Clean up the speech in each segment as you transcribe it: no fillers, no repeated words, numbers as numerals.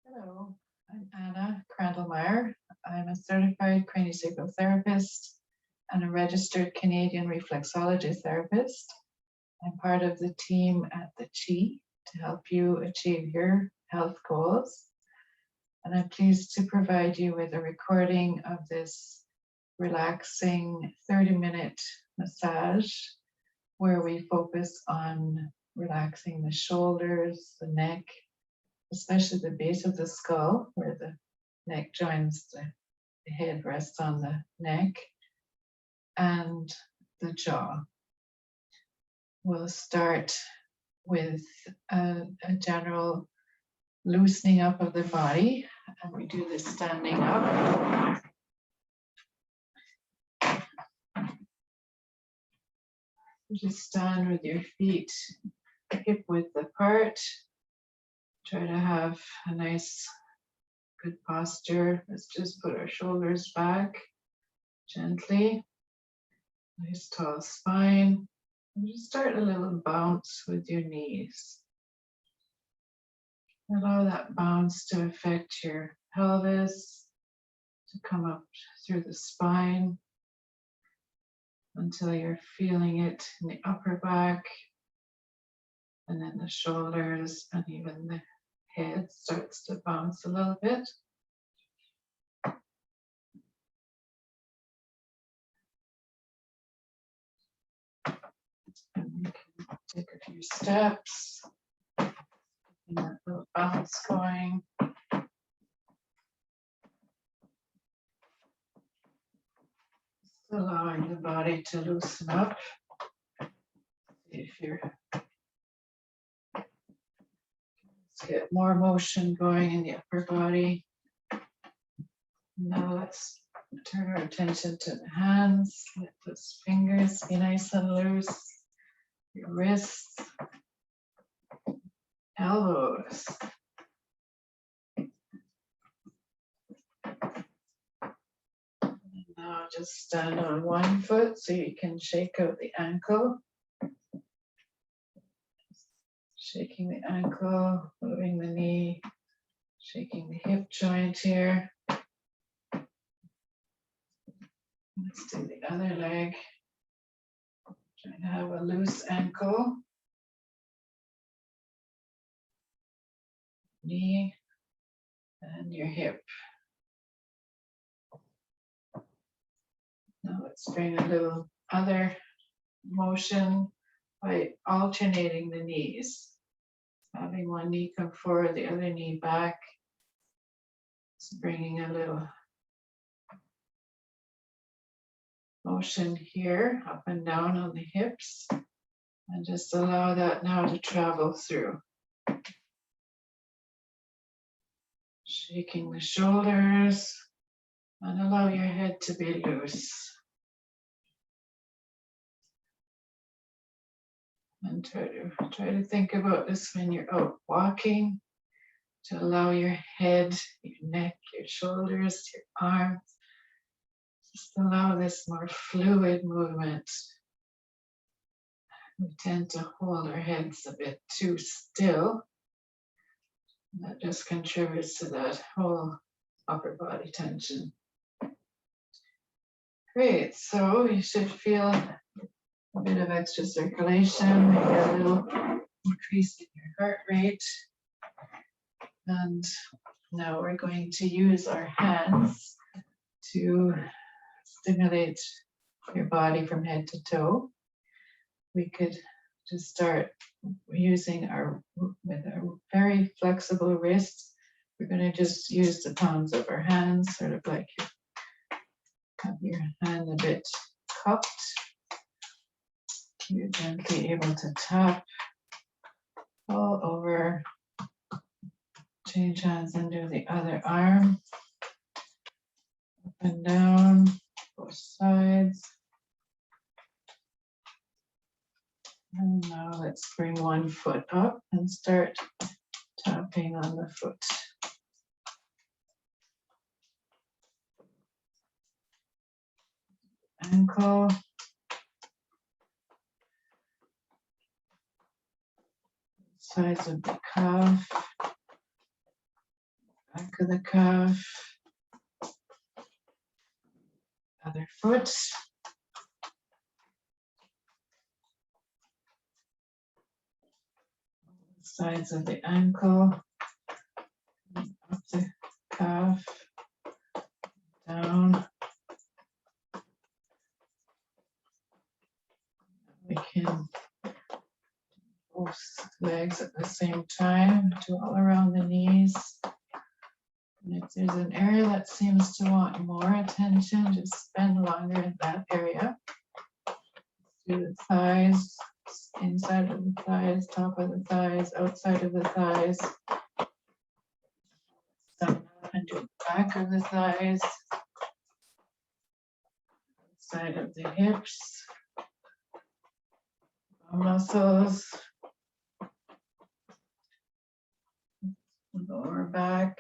Hello, I'm Anna Crandlemire. I'm a certified craniosacral therapist and a registered Canadian reflexology therapist. I'm part of the team at the CHI to help you achieve your health goals. And I'm pleased to provide you with a recording of this relaxing 30-minute massage where we focus on relaxing the shoulders, the neck, especially the base of the skull where the neck joins the head rests on the neck, and the jaw. We'll start with a general loosening up of the body, and we do this standing up. Just stand with your feet hip width apart. Try to have a nice, good posture. Let's just put our shoulders back gently. Nice tall spine. And just start a little bounce with your knees. Allow that bounce to affect your pelvis, to come up through the spine until you're feeling it in the upper back, and then the shoulders, and even the head starts to bounce a little bit. And we can take a few steps, getting that little bounce going. Just allowing the body to loosen up. If you're Let's get more motion going in the upper body. Now let's turn our attention to the hands. Let those fingers be nice and loose. Your wrists, elbows. And now just stand on one foot so you can shake out the ankle. Shaking the ankle, moving the knee, shaking the hip joint here. Let's do the other leg. Trying to have a loose ankle. Knee and your hip. Now let's bring a little other motion by alternating the knees. Having one knee come forward, the other knee back. Just bringing a little motion here, up and down on the hips, and just allow that now to travel through. Shaking the shoulders, and allow your head to be loose. And try to think about this when you're out walking, to allow your head, your neck, your shoulders, your arms. Just allow this more fluid movement. We tend to hold our heads a bit too still. That just contributes to that whole upper body tension. Great, so you should feel a bit of extra circulation, maybe a little increase in your heart rate. And now we're going to use our hands to stimulate your body from head to toe. We could just start using with our very flexible wrists. We're going to just use the palms of our hands, sort of like you have your hand a bit cupped. You're gently able to tap all over. Change hands and do the other arm. Up and down, both sides. And now let's bring one foot up and start tapping on the foot. Ankle. Sides of the calf. back of the calf, other foot. Sides of the ankle, up the calf, down. We can both legs at the same time, do all around the knees. And if there's an area that seems to want more attention, just spend longer in that area. Do the thighs, inside of the thighs, top of the thighs, outside of the thighs. Step up and do the back of the thighs, side of the hips, muscles, lower back,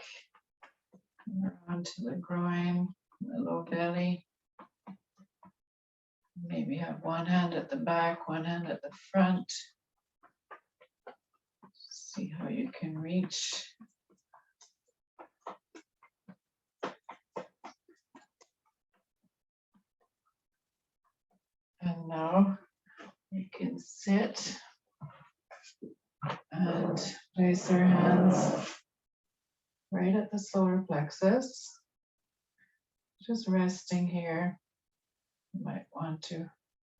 around to the groin, the low belly. Maybe have one hand at the back, one hand at the front. See how you can reach. And now we can sit and place our hands right at the solar plexus, just resting here. You might want to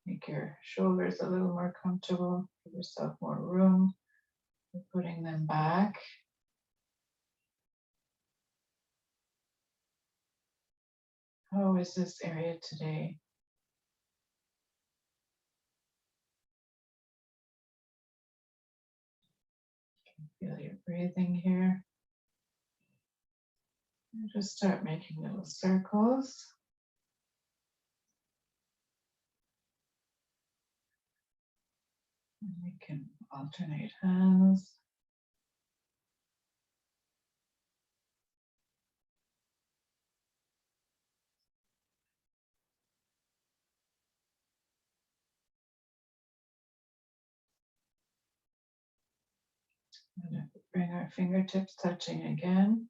make your shoulders a little more comfortable, give yourself more room for putting them back. How is this area today? Feel your breathing here. And just start making little circles. And we can alternate hands. And bring our fingertips touching again.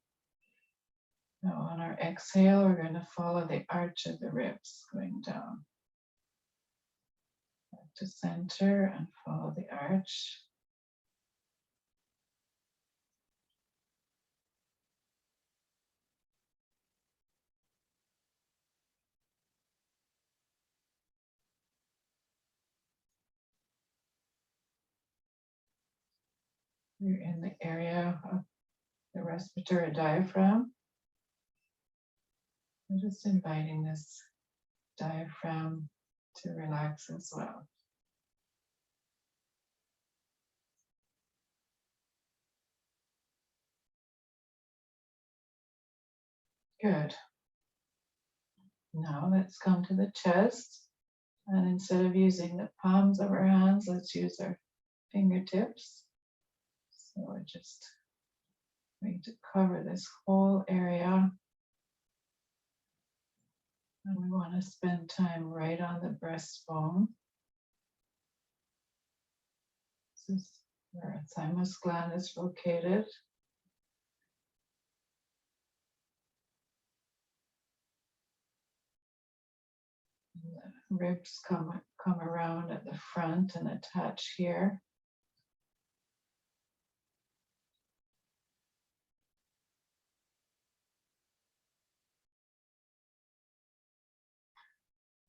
Now on our exhale, we're going to follow the arch of the ribs going down. Back to center and follow the arch. We're in the area of the respiratory diaphragm. I'm just inviting this diaphragm to relax as well. Good. Now let's come to the chest. And instead of using the palms of our hands, let's use our fingertips. So we're just going to cover this whole area. And we want to spend time right on the breastbone. This is where our thymus gland is located. The ribs come around at the front and attach here.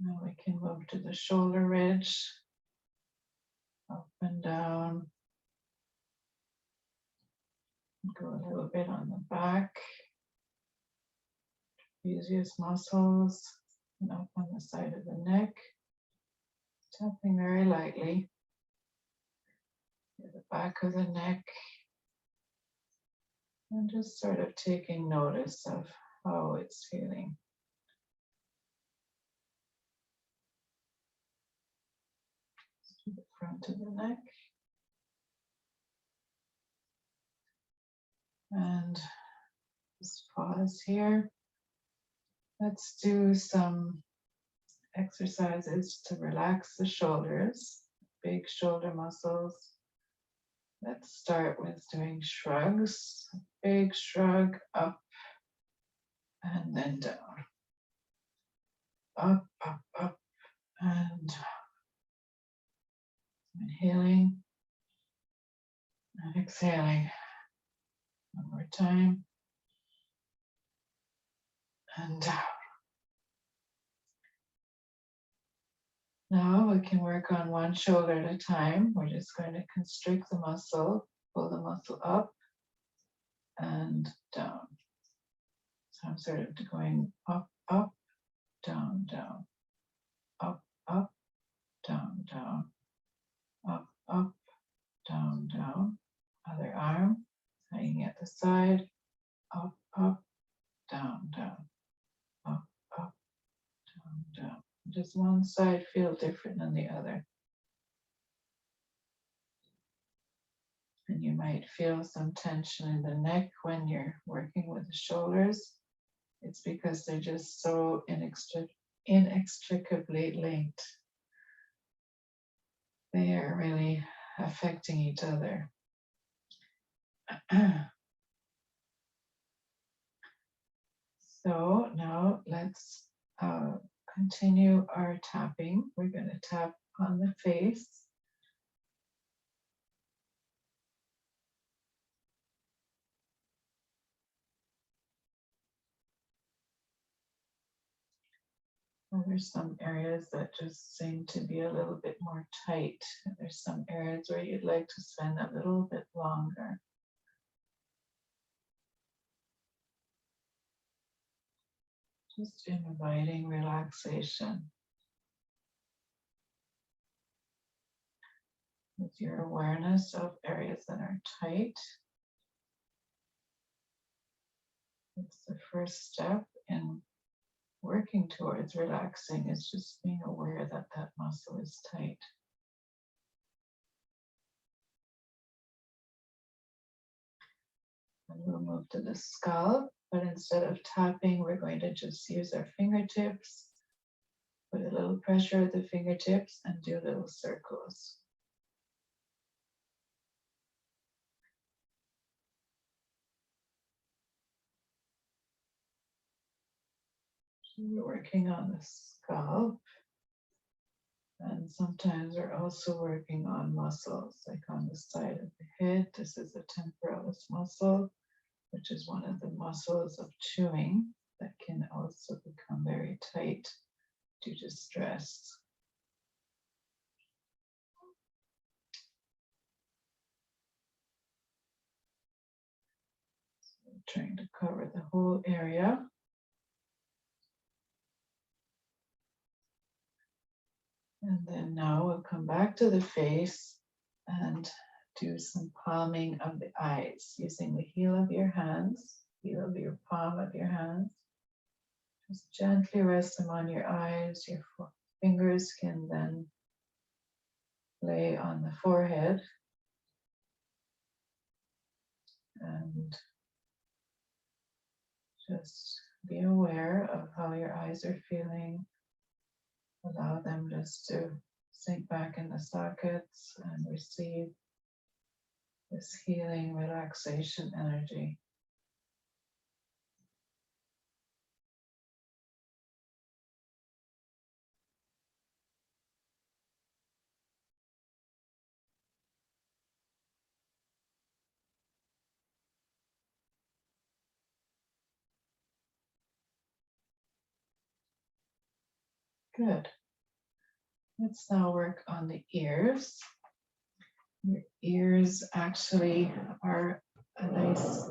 Now we can move to the shoulder ridge, up and down. Go a little bit on the back, trapezius muscles, and up on the side of the neck. Tapping very lightly at the back of the neck. And just sort of taking notice of how it's feeling. To the front of the neck. And just pause here. Let's do some exercises to relax the shoulders, big shoulder muscles. Let's start with doing shrugs. Big shrug up and then down. Up, up, up, and inhaling and exhaling. One more time. And down. Now we can work on one shoulder at a time. We're just going to constrict the muscle, pull the muscle up and down. So I'm sort of going up, up, down, down, up, up, down, down, up, up, down, down. Other arm, hanging at the side, up, up, down, down, up, up, down, down. Does one side feel different than the other? And you might feel some tension in the neck when you're working with the shoulders. It's because they're just so inextricably linked. They are really affecting each other. So now let's continue our tapping. We're going to tap on the face. And there's some areas that just seem to be a little bit more tight. There's some areas where you'd like to spend a little bit longer. Just inviting relaxation. With your awareness of areas that are tight. It's the first step in working towards relaxing, is just being aware that that muscle is tight. And we'll move to the skull, but instead of tapping, we're going to just use our fingertips, put a little pressure at the fingertips and do little circles. So we're working on the skull. And sometimes we're also working on muscles, like on the side of the head. This is the temporalis muscle, which is one of the muscles of chewing that can also become very tight due to stress. So I'm trying to cover the whole area. And then now we'll come back to the face and do some palming of the eyes using the heel of your hands, heel of your palm of your hands. Just gently rest them on your eyes. Your fingers can then lay on the forehead. And just be aware of how your eyes are feeling. Allow them just to sink back in the sockets and receive this healing relaxation energy. Good. Let's now work on the ears. Your ears actually are a nice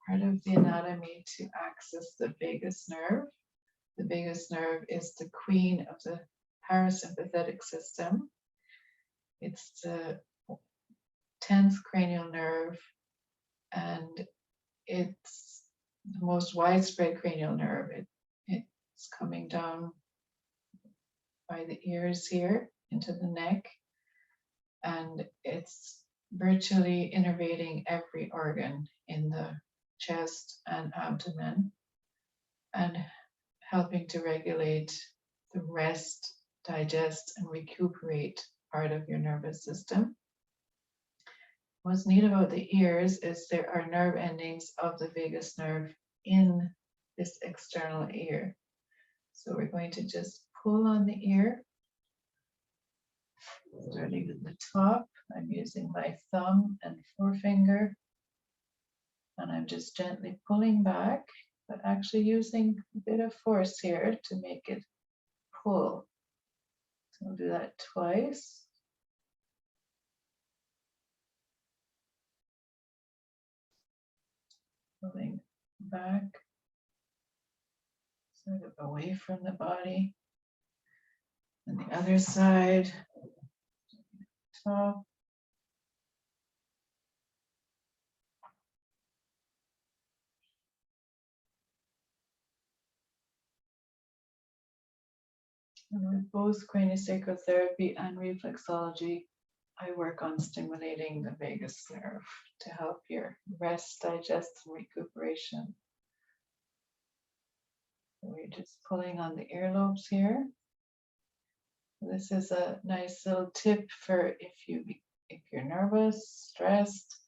part of the anatomy to access the vagus nerve. The vagus nerve is the queen of the parasympathetic system. It's the 10th cranial nerve, and it's the most widespread cranial nerve. It's coming down by the ears here into the neck, and it's virtually innervating every organ in the chest and abdomen and helping to regulate the rest, digest, and recuperate part of your nervous system. What's neat about the ears is there are nerve endings of the vagus nerve in this external ear. So we're going to just pull on the ear, starting at the top. I'm using my thumb and forefinger, and I'm just gently pulling back, but actually using a bit of force here to make it pull. So I'll do that twice. Pulling back, sort of away from the body. And the other side, top. And with both craniosacral therapy and reflexology, I work on stimulating the vagus nerve to help your rest, digest, and recuperation. So we're just pulling on the earlobes here. This is a nice little tip for if you're nervous, stressed,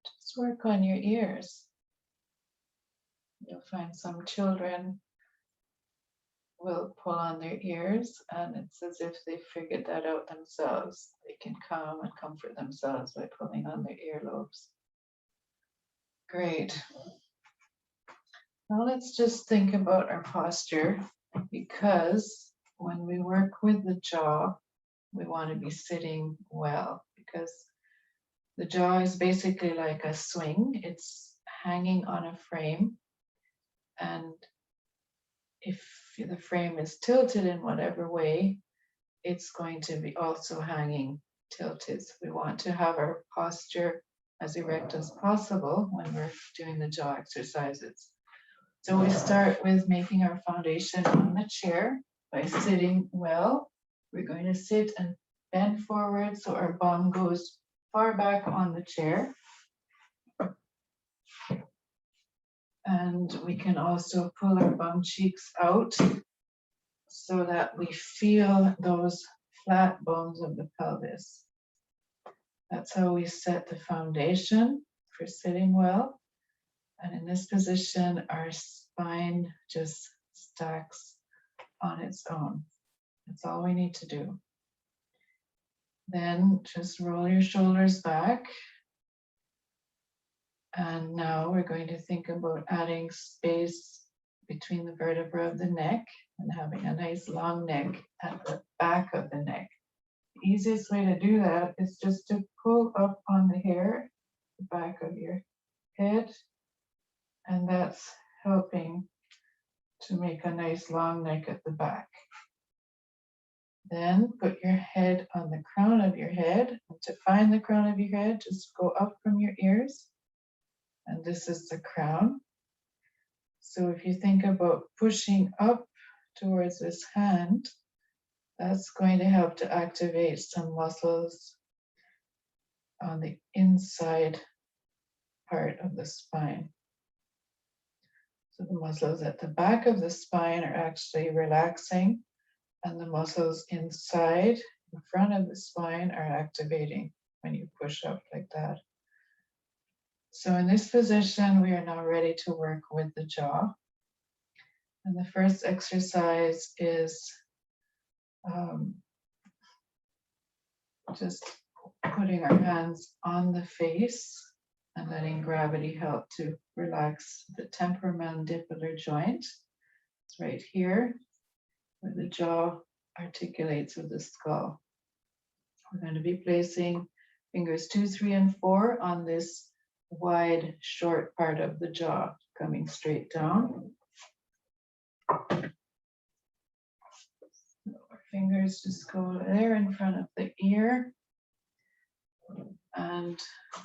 just work on your ears. You'll find some children will pull on their ears, and it's as if they figured that out themselves. They can calm and comfort themselves by pulling on their earlobes. Great. Now let's just think about our posture, because when we work with the jaw, we want to be sitting well, because the jaw is basically like a swing. It's hanging on a frame, and if the frame is tilted in whatever way, it's going to be also hanging tilted. So we want to have our posture as erect as possible when we're doing the jaw exercises. So we start with making our foundation on the chair by sitting well. We're going to sit and bend forward so our bum goes far back on the chair. And we can also pull our bum cheeks out so that we feel those flat bones of the pelvis. That's how we set the foundation for sitting well. And in this position, our spine just stacks on its own. That's all we need to do. Then just roll your shoulders back. And now we're going to think about adding space between the vertebrae of the neck and having a nice long neck at the back of the neck. The easiest way to do that is just to pull up on the hair, the back of your head, and that's helping to make a nice long neck at the back. Then put your head on the crown of your head. And to find the crown of your head, just go up from your ears. And this is the crown. So if you think about pushing up towards this hand, that's going to help to activate some muscles on the inside part of the spine. So the muscles at the back of the spine are actually relaxing, and the muscles inside, in front of the spine, are activating when you push up like that. So in this position, we are now ready to work with the jaw. And the first exercise is just putting our hands on the face and letting gravity help to relax the temporomandibular joint. It's right here where the jaw articulates with the skull. We're going to be placing fingers 2, 3, and 4 on this wide, short part of the jaw, coming straight down. So our fingers just go there in front of the ear. And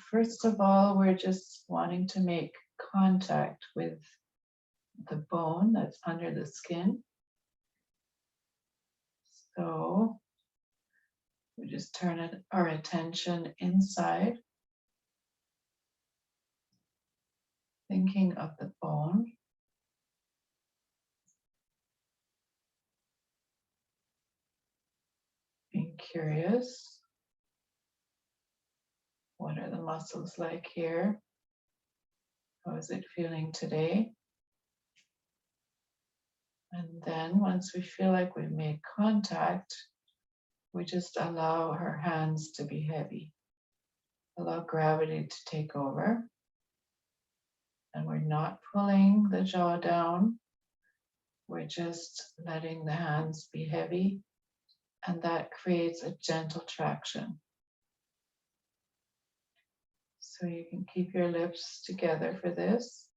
first of all, we're just wanting to make contact with the bone that's under the skin. So we just turn our attention inside, thinking of the bone. Being curious. What are the muscles like here? How is it feeling today? And then once we feel like we've made contact, we just allow our hands to be heavy. Allow gravity to take over. And we're not pulling the jaw down. We're just letting the hands be heavy. And that creates a gentle traction. So you can keep your lips together for this.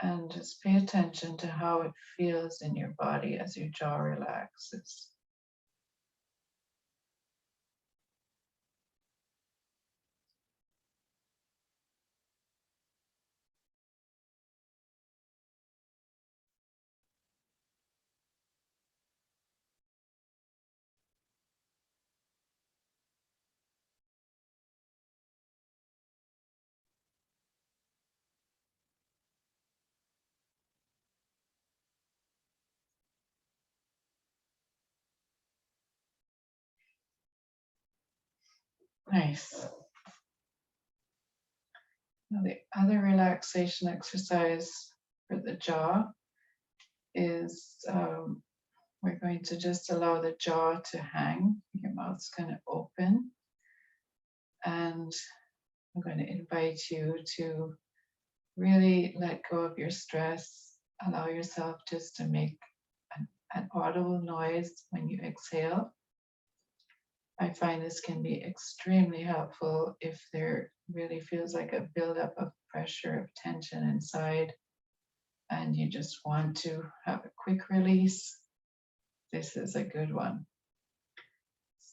And just pay attention to how it feels in your body as your jaw relaxes. Nice. Now the other relaxation exercise for the jaw is we're going to just allow the jaw to hang. Your mouth's going to open. And I'm going to invite you to really let go of your stress. Allow yourself just to make an audible noise when you exhale. I find this can be extremely helpful if there really feels like a buildup of pressure, of tension inside, and you just want to have a quick release. This is a good one.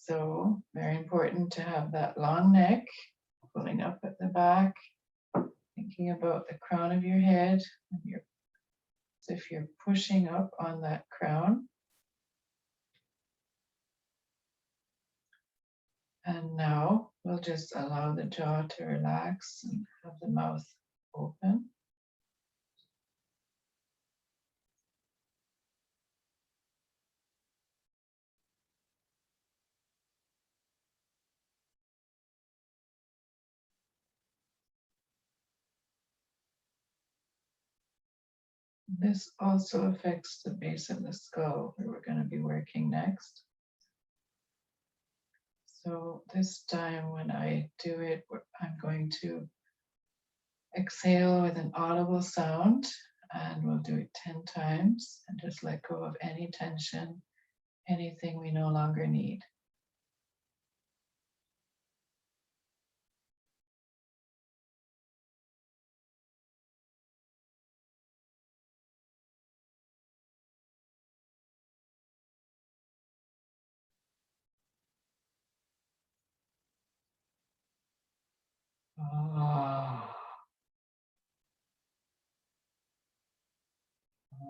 So, very important to have that long neck, pulling up at the back, thinking about the crown of your head, and as if you're pushing up on that crown. And now we'll just allow the jaw to relax and have the mouth open. This also affects the base of the skull, where we're going to be working next. So this time when I do it, I'm going to exhale with an audible sound, and we'll do it 10 times and just let go of any tension, anything we no longer need. Ah.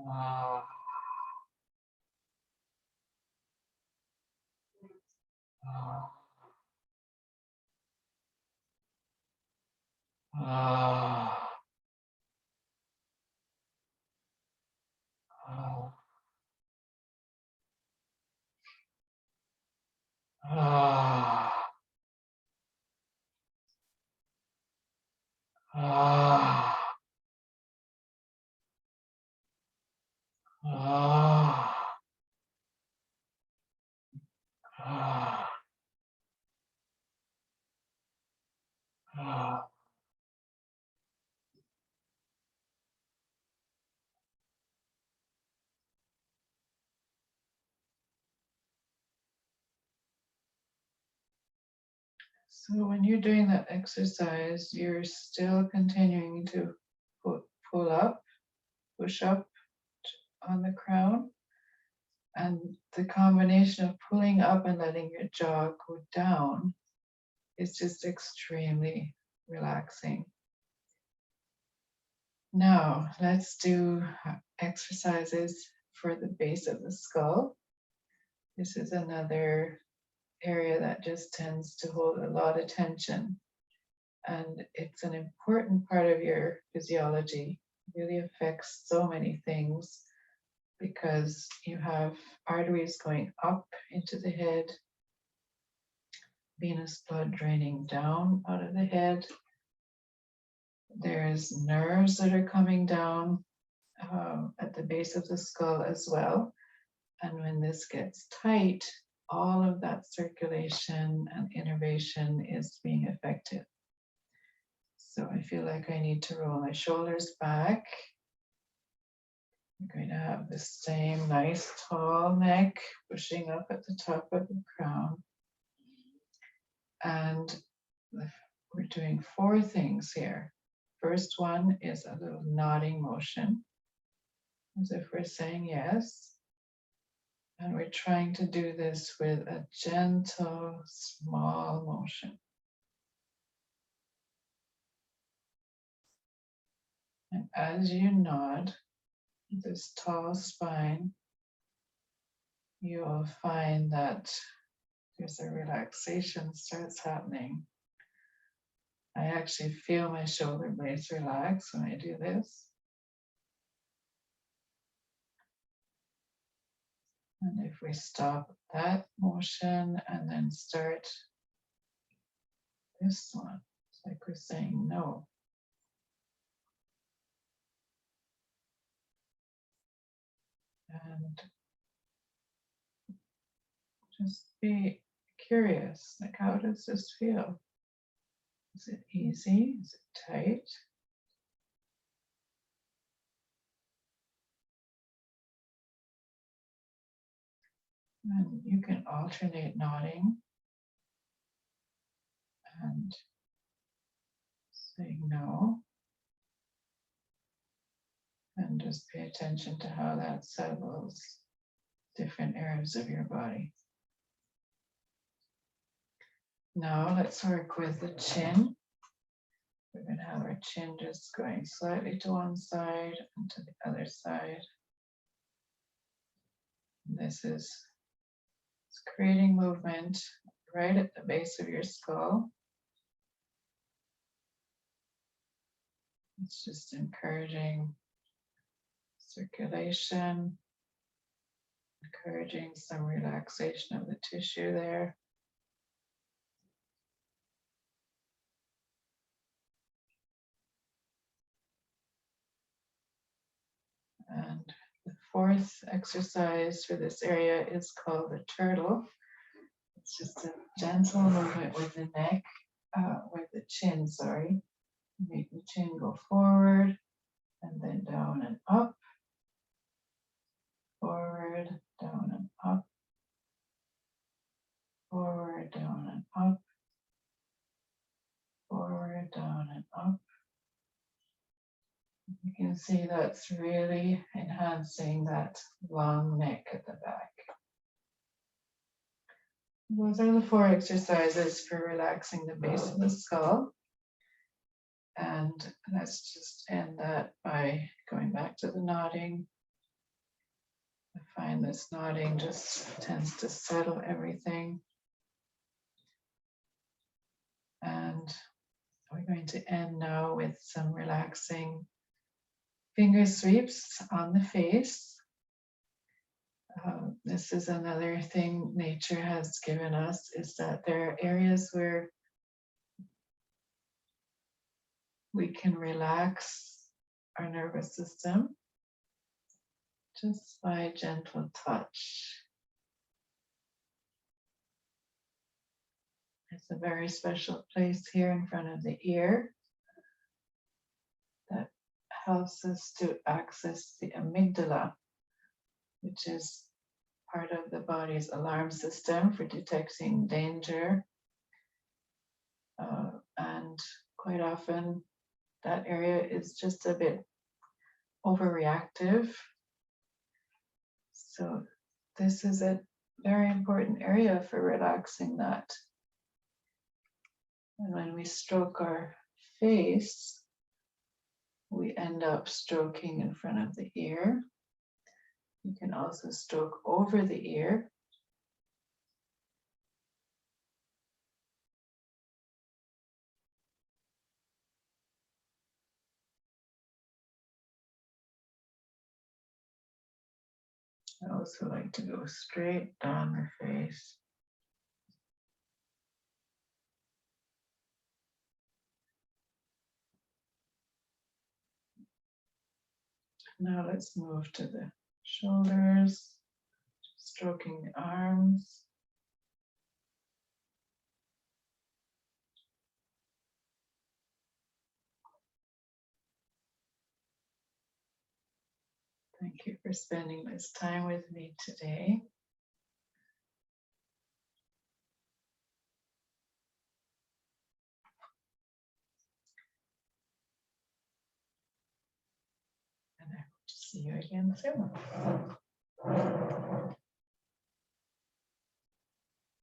Ah. Ah. Ah. Ah. Ah. Ah. Ah. Ah. Ah. So when you're doing that exercise, you're still continuing to pull up, push up on the crown. And the combination of pulling up and letting your jaw go down is just extremely relaxing. Now, let's do exercises for the base of the skull. This is another area that just tends to hold a lot of tension. And it's an important part of your physiology. It really affects so many things because you have arteries going up into the head, venous blood draining down out of the head. There's nerves that are coming down, at the base of the skull as well. And when this gets tight, all of that circulation and innervation is being affected. So I feel like I need to roll my shoulders back. I'm going to have the same nice tall neck pushing up at the top of the crown. And we're doing 4 things here. First one is a little nodding motion, as if we're saying yes. And we're trying to do this with a gentle, small motion. And as you nod, this tall spine, you'll find that there's a relaxation starts happening. I actually feel my shoulder blades relax when I do this. And if we stop that motion and then start this one, it's like we're saying no. And just be curious, like, how does this feel? Is it easy? Is it tight? And you can alternate nodding and saying no. And just pay attention to how that settles different areas of your body. Now let's work with the chin. We're going to have our chin just going slightly to one side and to the other side. This is creating movement right at the base of your skull. It's just encouraging circulation, encouraging some relaxation of the tissue there. And the 4th exercise for this area is called the turtle. It's just a gentle movement with the neck, with the chin, sorry. Make the chin go forward and then down and up, forward, down and up, forward, down and up, forward, down and up. You can see that's really enhancing that long neck at the back. Those are the 4 exercises for relaxing the base of the skull. And let's just end that by going back to the nodding. I find this nodding just tends to settle everything. And we're going to end now with some relaxing finger sweeps on the face. This is another thing nature has given us, is that there are areas where we can relax our nervous system just by gentle touch. It's a very special place here in front of the ear that helps us to access the amygdala, which is part of the body's alarm system for detecting danger. And quite often that area is just a bit overreactive. So this is a very important area for relaxing that. And when we stroke our face, we end up stroking in front of the ear. You can also stroke over the ear. I also like to go straight down the face. Now let's move to the shoulders, stroking the arms. Thank you for spending this time with me today. And I hope to see you again soon.